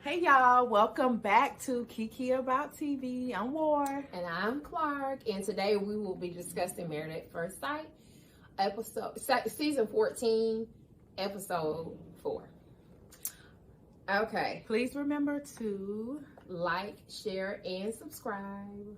Hey y'all, welcome back to Kiki About TV. I'm Ward. And I'm Clark, and today we will be discussing Married at First Sight, season 14, episode 4. Okay. Please remember to like, share, and subscribe.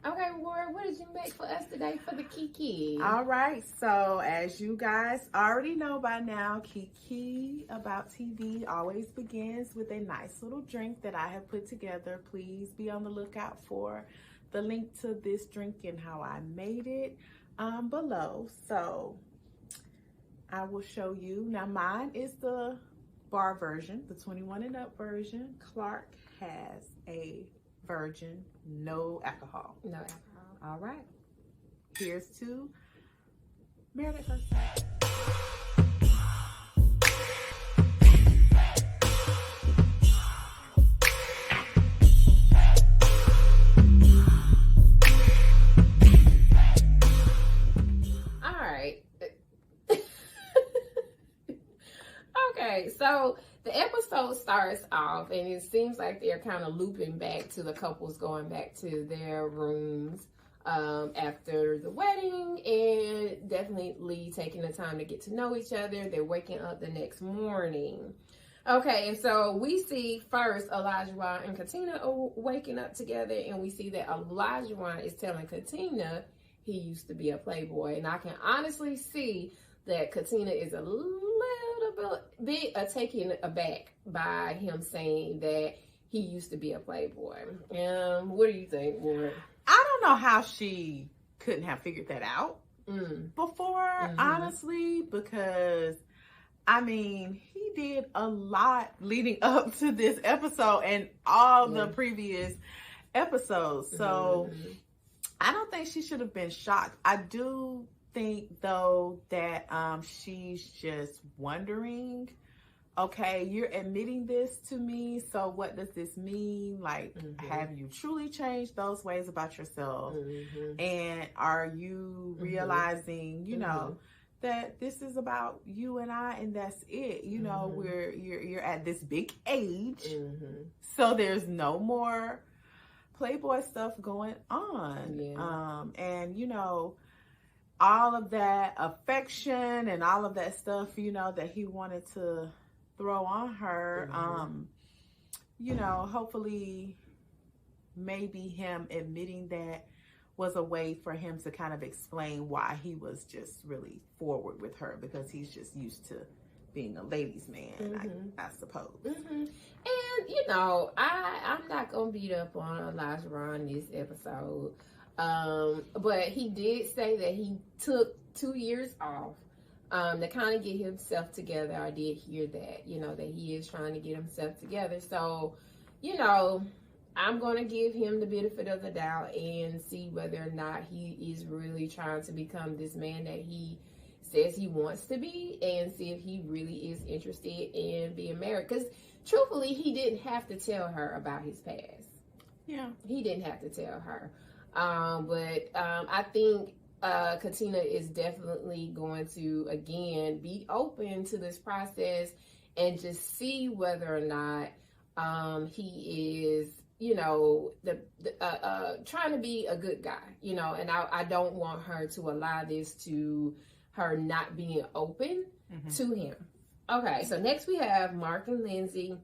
Okay, Ward, what did you make for us today for the Kiki? All right, so as you guys already know by now, Kiki About TV always begins with a nice little drink that I have put together. Please be on the lookout for the link to this drink and how I made it below. So I will show you. Now mine is the bar version, the 21 and up version. Clark has a virgin, no alcohol. No alcohol. All right. Here's to Married at First Sight. All right. Okay, so the episode starts off and it seems like they're kind of looping back to the couples going back to their rooms after the wedding and definitely taking the time to get to know each other. They're waking up the next morning. Okay, and so we see first Elijah and Katina are waking up together, and we see that Elijah is telling Katina he used to be a playboy, and I can honestly see that Katina is a little bit taken aback by him saying that he used to be a playboy. What do you think, Warren? I don't know how she couldn't have figured that out before, honestly, because I mean, he did a lot leading up to this episode and all the previous episodes. So I don't think she should have been shocked. I do think though that she's just wondering, okay, you're admitting this to me, so what does this mean? Like, have you truly changed those ways about yourself? And are you realizing, you know, that this is about you and I, and that's it? You know, you're at this big age, so there's no more Playboy stuff going on. And you know, all of that affection and all of that stuff, you know, that he wanted to throw on her, you know, hopefully maybe him admitting that was a way for him to kind of explain why he was just really forward with her, because he's just used to being a ladies' man, I suppose. And, you know, I'm not going to beat up on Elijah in this episode. But he did say that he took 2 years off to kind of get himself together. I did hear that, you know, that he is trying to get himself together. So, you know, I'm going to give him the benefit of the doubt and see whether or not he is really trying to become this man that he says he wants to be, and see if he really is interested in being married. Because truthfully, he didn't have to tell her about his past. Yeah. He didn't have to tell her. But I think Katina is definitely going to, again, be open to this process and just see whether or not he is, you know, trying to be a good guy, you know, and I don't want her to allow this to her not being open to him. Okay, so next we have Mark and Lindsay,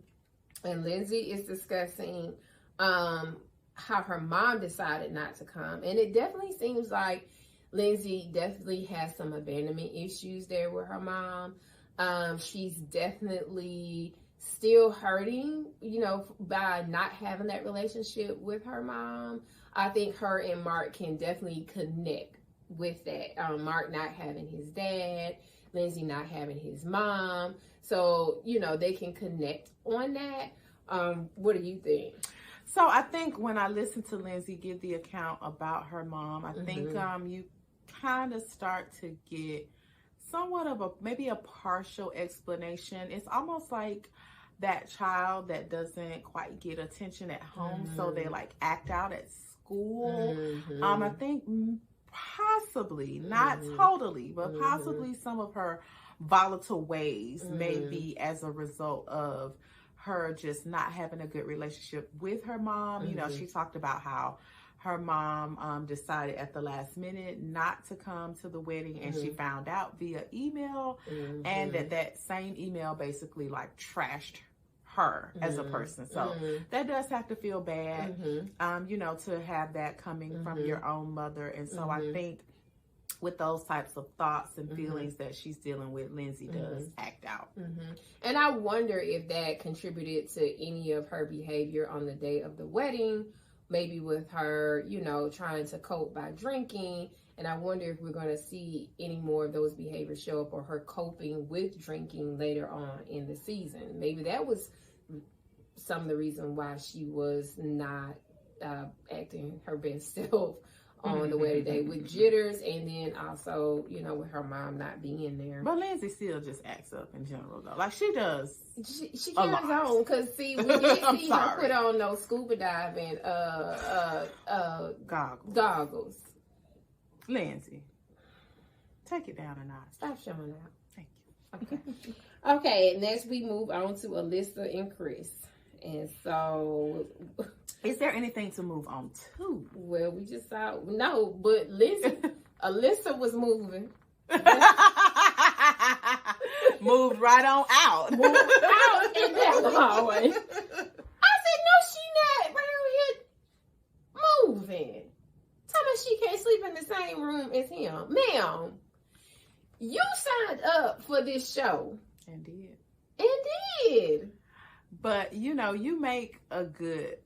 and Lindsay is discussing how her mom decided not to come. And it definitely seems like Lindsay definitely has some abandonment issues there with her mom. She's definitely still hurting, you know, by not having that relationship with her mom. I think her and Mark can definitely connect with that. Mark not having his dad, Lindsay not having his mom. So, you know, they can connect on that. What do you think? So I think when I listen to Lindsay give the account about her mom, I think you kind of start to get somewhat of maybe a partial explanation. It's almost like that child that doesn't quite get attention at home, so they like act out at school. I think possibly, not totally, but possibly some of her volatile ways may be as a result of her just not having a good relationship with her mom. You know, she talked about how her mom decided at the last minute not to come to the wedding, and she found out via email, and that same email basically like trashed her as a person. So that does have to feel bad, you know, to have that coming from your own mother. And so I think with those types of thoughts and feelings that she's dealing with, Lindsay does act out. And I wonder if that contributed to any of her behavior on the day of the wedding, maybe with her, you know, trying to cope by drinking. And I wonder if we're going to see any more of those behaviors show up, or her coping with drinking later on in the season. Maybe that was some of the reason why she was not acting her best self on the wedding day, with jitters, and then also, you know, with her mom not being there. But Lindsay still just acts up in general, though. Like, she does. She carries on, because see, we did see her put on those scuba diving goggles. Lindsay, take it down a notch. Stop showing out. Thank you. Okay. Okay, next we move on to Alyssa and Chris. And so, is there anything to move on to? Well, we just saw, no, but Alyssa was moving. Moved right on out. Moved out in that hallway. I said, no, she not right here moving. Tell me she can't sleep in the same room as him. Ma'am, you signed up for this show. And did. But, you know, you make a good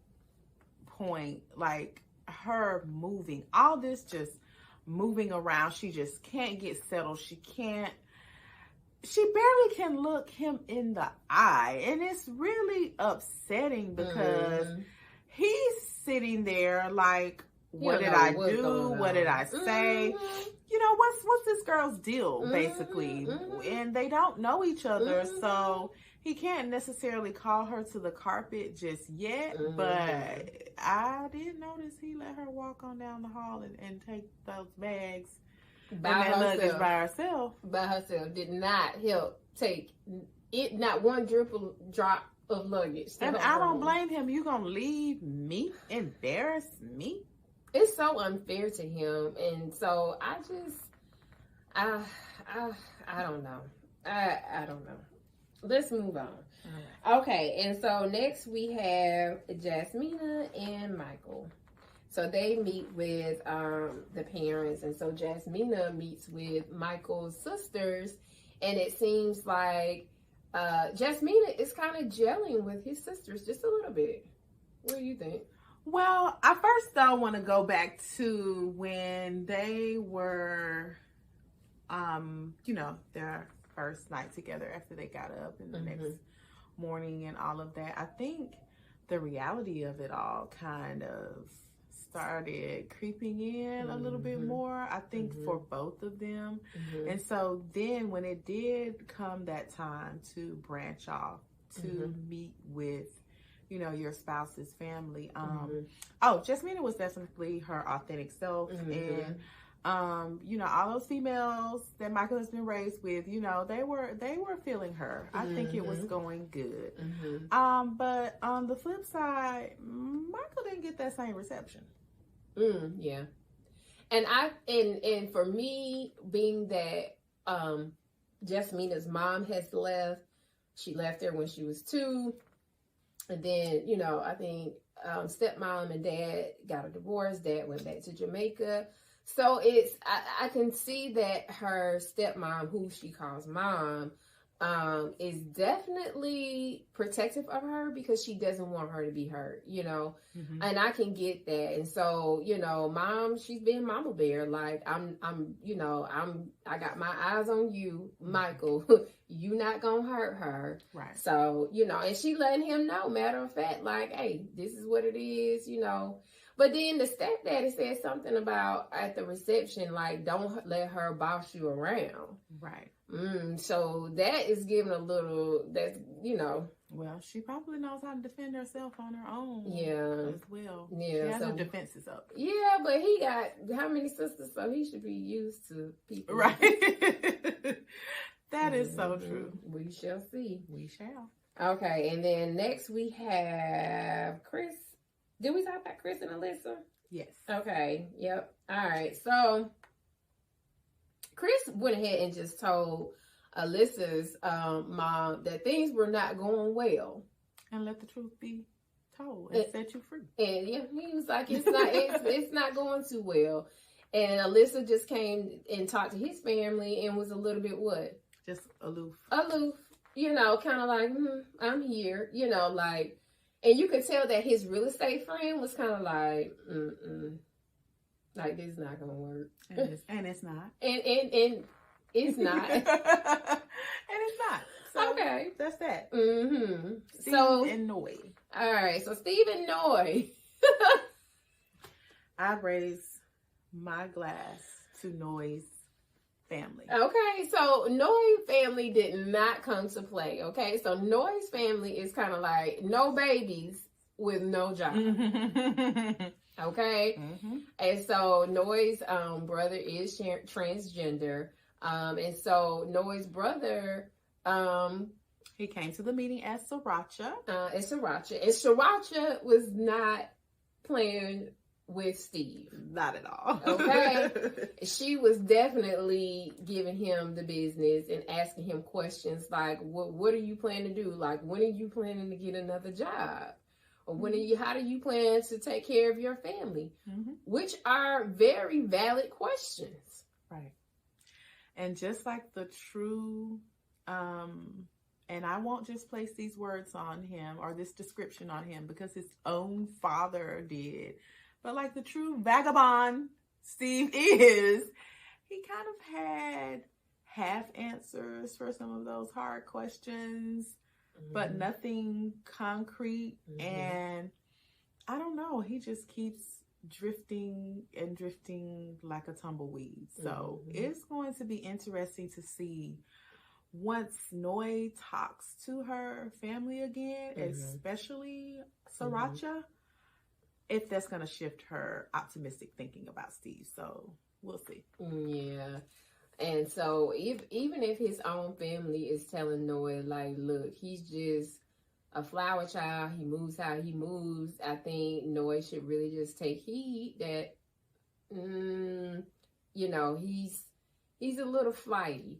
point. Like, her moving, all this just moving around. She just can't get settled. She barely can look him in the eye. And it's really upsetting, because he's sitting there like, what did I do? What did I say? You know, what's this girl's deal, basically? And they don't know each other, so he can't necessarily call her to the carpet just yet. But I did notice he let her walk on down the hall and take those bags by herself. By herself. By herself. Did not help take it, not one drop of luggage. And I don't blame him. You gonna leave me? Embarrass me? It's so unfair to him. And so I just, I don't know. I don't know. Let's move on. Right. Okay, and so next we have Jasmina and Michael. So they meet with the parents, and so Jasmina meets with Michael's sisters, and it seems like Jasmina is kind of gelling with his sisters just a little bit. What do you think? Well, I first though want to go back to when they were, you know, their first night together after they got up, and the next morning and all of that. I think the reality of it all kind of started creeping in a little bit more, I think, for both of them. And so then when it did come that time to branch off, to meet with, you know, your spouse's family, Jasmina was definitely her authentic self. And you know, all those females that Michael has been raised with, you know, they were feeling her. I think it was going good. But on the flip side, Michael didn't get that same reception. Yeah. And for me, being that Jasmina's mom has left, she left her when she was 2. And then, you know, I think stepmom and dad got a divorce. Dad went back to Jamaica. So I can see that her stepmom, who she calls mom, is definitely protective of her, because she doesn't want her to be hurt, you know. And I can get that. And so, you know, mom, she's being mama bear. Like, I got my eyes on you, Michael. You not gonna hurt her. Right. So, you know, and she letting him know, matter of fact, like, hey, this is what it is, you know. But then the stepdaddy said something about at the reception, like, don't let her boss you around. Right. So that is giving a little, that's, you know. Well, she probably knows how to defend herself on her own. Yeah. As well. Yeah. She has her defenses up. Yeah, but he got how many sisters? So he should be used to people. Right. That is so true. We shall see. We shall. Okay, and then next we have Chris. Did we talk about Chris and Alyssa? Yes. Okay, yep. All right, so Chris went ahead and just told Alyssa's mom that things were not going well. And let the truth be told and set you free. And yeah, he was like, it's not going too well. And Alyssa just came and talked to his family and was a little bit what? Just aloof. Aloof, you know, kind of like, I'm here, you know, like, and you could tell that his real estate friend was kind of like, like, this is not gonna work. And it's not. And it's not. And it's not. So okay. That's that. Mm-hmm. Steve and Noy. All right, so Steve and Noy. I raise my glass to Noy's family. Okay, so Noy's family did not come to play. Okay, so Noy's family is kind of like no babies with no job. Okay, and so Noy's brother is transgender, and so Noy's brother he came to the meeting as Sriracha. And Sriracha was not playing with Steve. Not at all. Okay. She was definitely giving him the business and asking him questions like, what are you planning to do? Like, when are you planning to get another job? Or how do you plan to take care of your family? Which are very valid questions. Right. And just like the true, and I won't just place these words on him or this description on him because his own father did. But like the true vagabond Steve is, he kind of had half answers for some of those hard questions, but nothing concrete. And I don't know, he just keeps drifting and drifting like a tumbleweed. So it's going to be interesting to see once Noy talks to her family again, especially Sriracha, if that's going to shift her optimistic thinking about Steve. So we'll see. Yeah. And so even if his own family is telling Noy, like, look, he's just a flower child, he moves how he moves, I think Noy should really just take heed that, you know, he's a little flighty.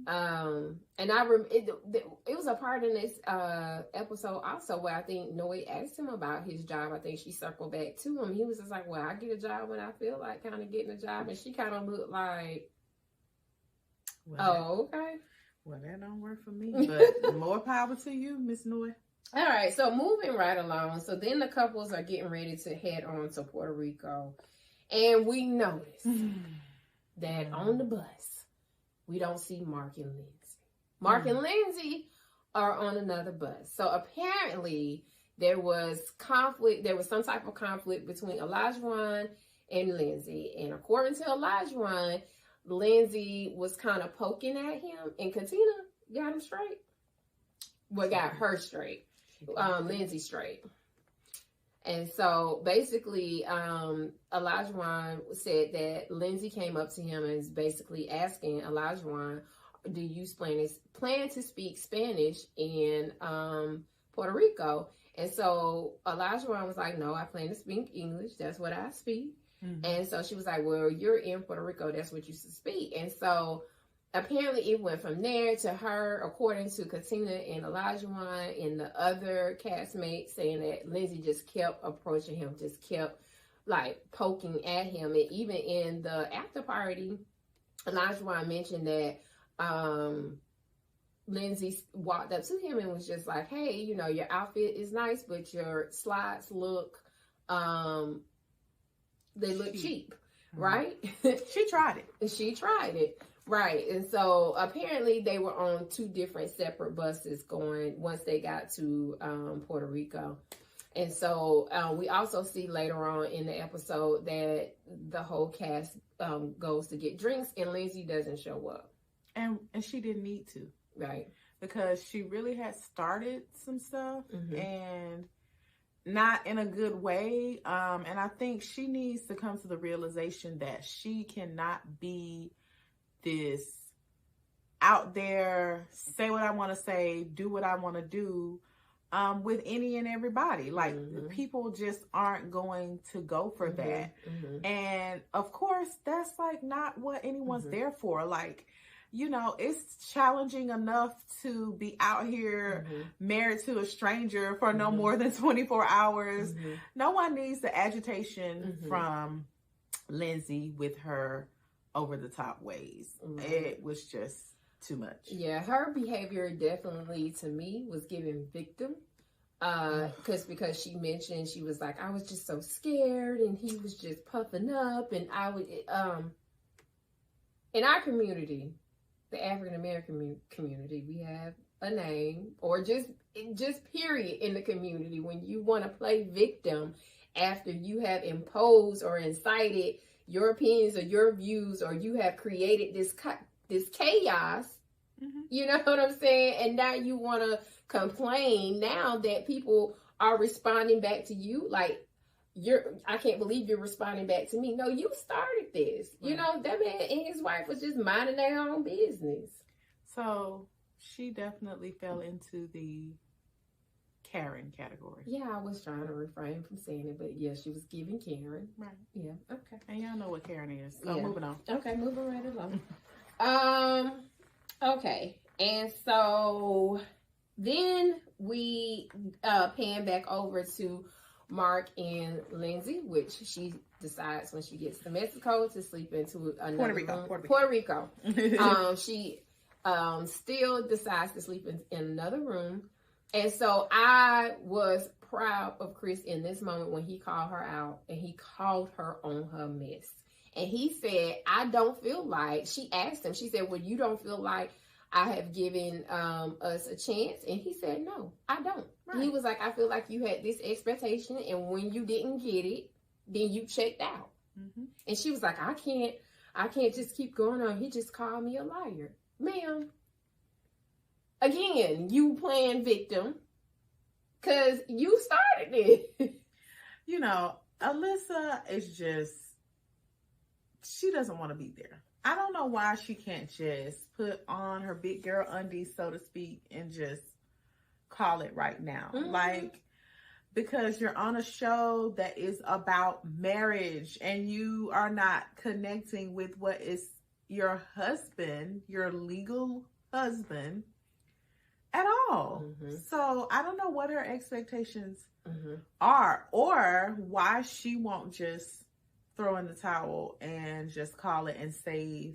And it was a part in this episode also where I think Noy asked him about his job. I think she circled back to him. He was just like, well, I get a job when I feel like kind of getting a job. And she kind of looked like, okay. Well, that don't work for me, but more power to you, Miss Noy. All right, so moving right along. So then the couples are getting ready to head on to Puerto Rico. And we notice that on the bus, we don't see Mark and Lindsay. Mark and Lindsay are on another bus. So apparently there was conflict. There was some type of conflict between Olajuwon and Lindsay. And according to Olajuwon, Lindsay was kind of poking at him, and Katina got him straight. Well, got her straight. Lindsay straight. And so basically, Olajuwon said that Lindsay came up to him and is basically asking Olajuwon, do you plan to speak Spanish in Puerto Rico? And so Olajuwon was like, no, I plan to speak English. That's what I speak. And so she was like, well, you're in Puerto Rico. That's what you should speak. And so apparently it went from there to her, according to Katina and Olajuwon and the other castmates, saying that Lindsay just kept approaching him, just kept like poking at him. And even in the after party, Olajuwon mentioned that Lindsay walked up to him and was just like, hey, you know, your outfit is nice, but your slides look, they look cheap, right? She tried it. She tried it. Right. And so apparently they were on two different separate buses going once they got to Puerto Rico. And so we also see later on in the episode that the whole cast goes to get drinks and Lindsay doesn't show up. And she didn't need to. Right. Because she really had started some stuff and not in a good way. And I think she needs to come to the realization that she cannot be this out there, say what I want to say, do what I want to do, with any and everybody. Like, people just aren't going to go for that. And of course, that's like not what anyone's there for. Like, you know, it's challenging enough to be out here married to a stranger for no more than 24 hours. No one needs the agitation from Lindsay with her over the top ways. It was just too much. Yeah, her behavior definitely to me was giving victim. Because she mentioned, she was like, I was just so scared and he was just puffing up, and I would in our community, the African American community, we have a name, or just period, in the community, when you want to play victim after you have imposed or incited your opinions or your views, or you have created this chaos. You know what I'm saying? And now you want to complain now that people are responding back to you like, I can't believe you're responding back to me. No, you started this. Right. You know, that man and his wife was just minding their own business. So she definitely fell into the Karen category. Yeah, I was trying to refrain from saying it, but yeah, she was giving Karen. Right. Yeah, okay. And y'all know what Karen is. So moving on. Okay, moving right along. Okay, and so then we pan back over to Mark and Lindsay, which she decides when she gets to Mexico to sleep into another Puerto Rico. She still decides to sleep in another room. And so I was proud of Chris in this moment when he called her out and he called her on her mess. And he said, I don't feel like, she asked him, she said, well, you don't feel like I have given us a chance? And he said, no, I don't. Right. He was like, I feel like you had this expectation, and when you didn't get it, then you checked out. And she was like, I can't just keep going on. He just called me a liar. Ma'am, again, you playing victim because you started it. You know, Alyssa is just, she doesn't want to be there. I don't know why she can't just put on her big girl undies, so to speak, and just call it right now. Like, because you're on a show that is about marriage and you are not connecting with what is your husband, your legal husband, at all. So I don't know what her expectations are, or why she won't just throw in the towel and just call it and save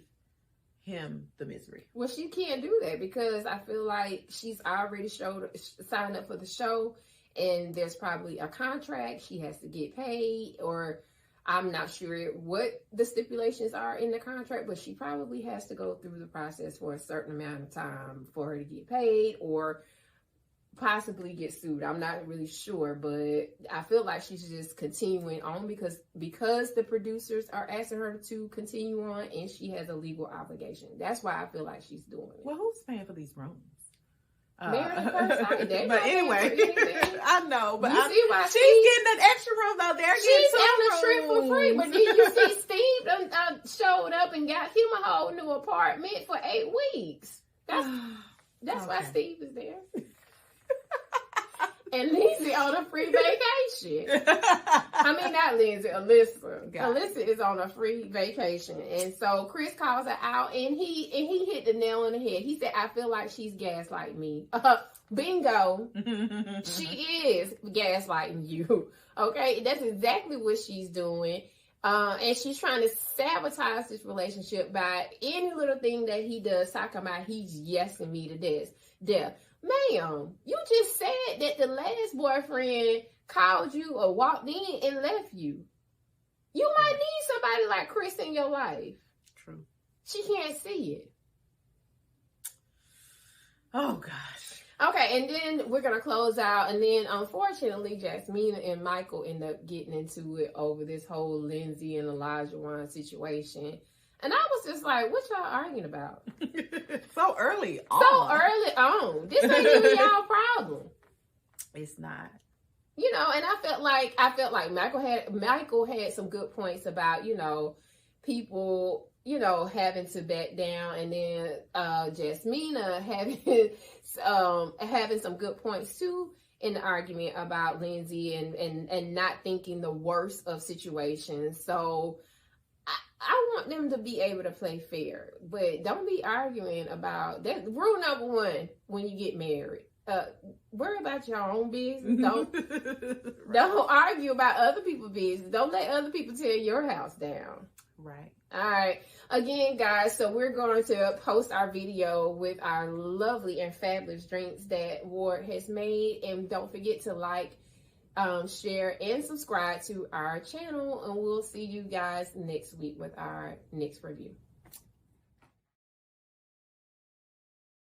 him the misery. Well, she can't do that because I feel like she's already signed up for the show, and there's probably a contract. She has to get paid, or I'm not sure what the stipulations are in the contract, but she probably has to go through the process for a certain amount of time for her to get paid, or possibly get sued. I'm not really sure, but I feel like she's just continuing on because the producers are asking her to continue on, and she has a legal obligation. That's why I feel like she's doing it. Well, who's paying for these rooms? But anyway, I know, but you see why she's getting an extra room though. She's on the trip for free. But then you see Steve showed up and got him a whole new apartment for 8 weeks. That's why Steve is there. And Lindsay on a free vacation. I mean, not Lindsay, Alyssa. Alyssa is on a free vacation. And so Chris calls her out, and he hit the nail on the head. He said, I feel like she's gaslighting me. Bingo. She is gaslighting you. Okay? That's exactly what she's doing. And she's trying to sabotage this relationship by any little thing that he does, talking about he's yesing me to death. Ma'am, you just said that the last boyfriend called you or walked in and left you. You might need somebody like Chris in your life. True. She can't see it. Oh, gosh. Okay, and then we're going to close out. And then, unfortunately, Jasmina and Michael end up getting into it over this whole Lindsay and Elijah Wan situation. And I was just like, what y'all arguing about? So early on. This ain't even y'all problem. It's not. You know, and I felt like Michael had some good points about, you know, people having to back down, and then Jasmina having some good points too in the argument about Lindsay and not thinking the worst of situations. So I want them to be able to play fair, but don't be arguing about that. Rule number one when you get married. Worry about your own business. Don't argue about other people's business. Don't let other people tear your house down. Right. All right. Again, guys, so we're going to post our video with our lovely and fabulous drinks that Ward has made. And don't forget to like, share, and subscribe to our channel. And we'll see you guys next week with our next review.